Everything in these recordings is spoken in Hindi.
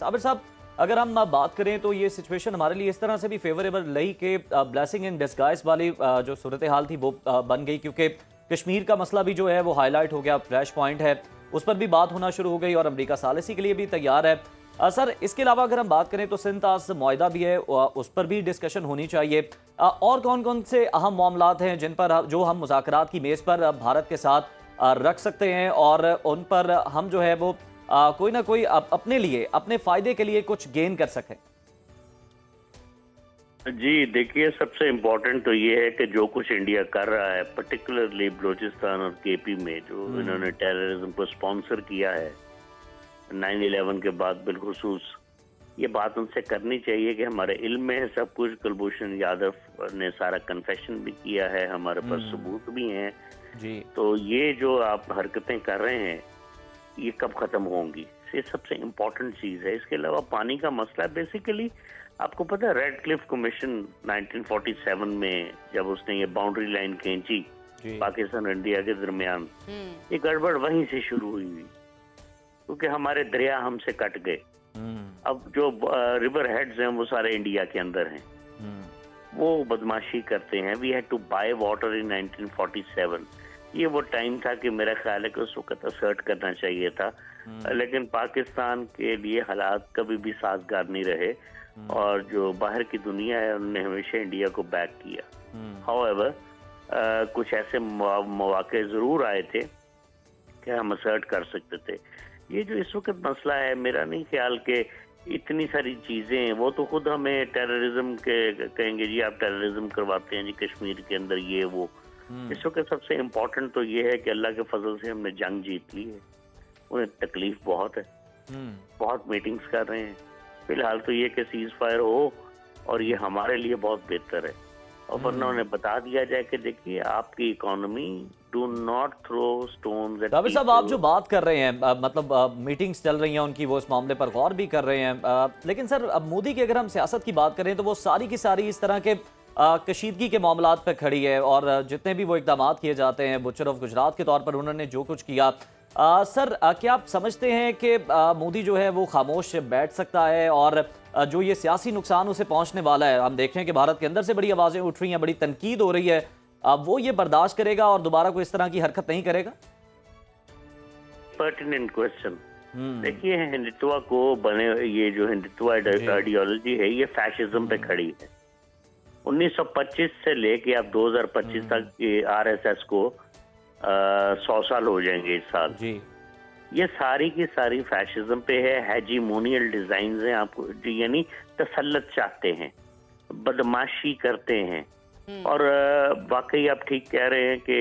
साबिर साहब, अगर हम बात करें तो ये सिचुएशन हमारे लिए इस तरह से भी फेवरेबल रही कि ब्लेसिंग इन डिस्गाइज वाली जो सूरत हाल थी वो बन गई, क्योंकि कश्मीर का मसला भी जो है वो हाईलाइट हो गया, फ्लैश पॉइंट है, उस पर भी बात होना शुरू हो गई और अमेरिका सालिसी के लिए भी तैयार है। सर, इसके अलावा अगर हम बात करें तो सिंध तास मुआहिदा भी है, उस पर भी डिस्कशन होनी चाहिए। और कौन कौन से अहम मामलात हैं जिन पर जो हम मुज़ाकरात की मेज़ पर भारत के साथ रख सकते हैं और उन पर हम जो है वो कोई ना कोई अपने लिए, अपने फायदे के लिए कुछ गेन कर सकें? जी देखिए, सबसे इम्पोर्टेंट तो ये है कि जो कुछ इंडिया कर रहा है, पर्टिकुलरली बलूचिस्तान और केपी में जो इन्होंने टेररिज्म को स्पॉन्सर किया है 9/11 के बाद बिलखुसूस, ये बात उनसे करनी चाहिए कि हमारे इल्म में है सब कुछ। कुलभूषण यादव ने सारा कन्फेशन भी किया है, हमारे पास सबूत भी हैं जी। तो ये जो आप हरकतें कर रहे हैं ये कब खत्म होंगी, ये सबसे इम्पोर्टेंट चीज है। इसके अलावा पानी का मसला बेसिकली आपको पता है, रेड क्लिफ कमीशन 1947 में जब उसने ये बाउंड्री लाइन खींची पाकिस्तान और इंडिया के दरमियान, ये गड़बड़ वहीं से शुरू हुई थी क्योंकि हमारे दरिया हमसे कट गए। अब जो रिवर हेड्स हैं वो सारे इंडिया के अंदर हैं, वो बदमाशी करते हैं। We had to buy water in 1947। ये वो टाइम था कि मेरा ख्याल है कि उस वक्त असर्ट करना चाहिए था, लेकिन पाकिस्तान के लिए हालात कभी भी साजगार नहीं रहे और जो बाहर की दुनिया है उन्होंने हमेशा इंडिया को बैक किया। हाउएवर कुछ ऐसे मौके जरूर आए थे कि हम असर्ट कर सकते थे। ये जो इस वक्त मसला है, मेरा नहीं ख्याल कि इतनी सारी चीजें, वो तो खुद हमें टेररिज्म के कहेंगे जी आप टेररिज्म करवाते हैं जी कश्मीर के अंदर, ये वो। इस वक्त सबसे इम्पोर्टेंट तो ये है कि अल्लाह के फजल से हमने जंग जीत ली है। उन्हें तकलीफ बहुत है, बहुत मीटिंग्स कर रहे हैं। फिलहाल तो ये कि सीज फायर हो और ये हमारे लिए बहुत बेहतर है, और वरना उन्हें बता दिया जाए कि देखिए आपकी economy, do not throw stones at Jabir साहब, आप जो बात कर रहे हैं, मतलब मीटिंग्स चल रही हैं उनकी, वो इस मामले पर गौर भी कर रहे हैं, लेकिन सर अब मोदी की अगर हम सियासत की बात करें तो वो सारी की सारी इस तरह के कशीदगी के मामलात पर खड़ी है, और जितने भी वो इकदाम किए जाते हैं, बुचर ऑफ गुजरात के तौर पर उन्होंने जो कुछ किया, सर क्या आप समझते हैं कि मोदी जो है वो खामोश बैठ सकता है और जो ये सियासी नुकसान उसे पहुंचने वाला है, हम देख रहे हैं कि भारत के अंदर से बड़ी आवाजें उठ रही हैं, बड़ी तनकीद हो रही है, वो ये बर्दाश्त करेगा और दोबारा कोई इस तरह की हरकत नहीं करेगा? Pertinent question. देखिए, हिंदुत्व को बने, ये जो हिंदुत्व आइडियोलॉजी है ये फैशिज्म पे खड़ी है। 1925 से लेके अब 2025 तक आरएसएस को 100 साल हो जाएंगे इस साल जी। ये सारी की सारी फैशिज्म पे है, हेजीमोनियल डिजाइन है, आपको यानी तसल्लुत चाहते हैं, बदमाशी करते हैं। और वाकई आप ठीक कह रहे हैं कि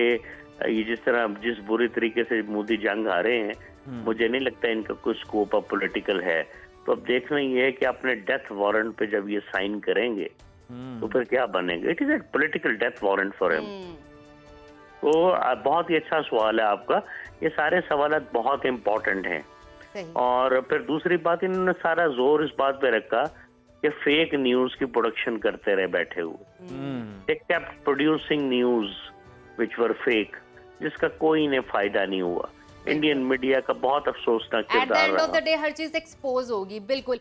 ये जिस बुरी तरीके से मोदी जंग हारे हैं, मुझे नहीं लगता इनका कोई स्कोप अब पॉलिटिकल है। तो अब देखना ये है कि अपने डेथ वारंट पे जब ये साइन करेंगे तो फिर क्या बनेगा। It is a political death warrant for him. तो बहुत ही अच्छा सवाल है आपका, ये सारे सवाल बहुत इंपॉर्टेंट हैं। और फिर दूसरी बात, इन्होंने सारा जोर इस बात पे रखा कि फेक न्यूज की प्रोडक्शन करते रहे बैठे हुए। They kept producing news which were fake, जिसका कोई इन्हें फायदा नहीं हुआ। इंडियन मीडिया का बहुत अफसोसनाक किरदार रहा। At the end of the day हर चीज एक्सपोज होगी। बिल्कुल।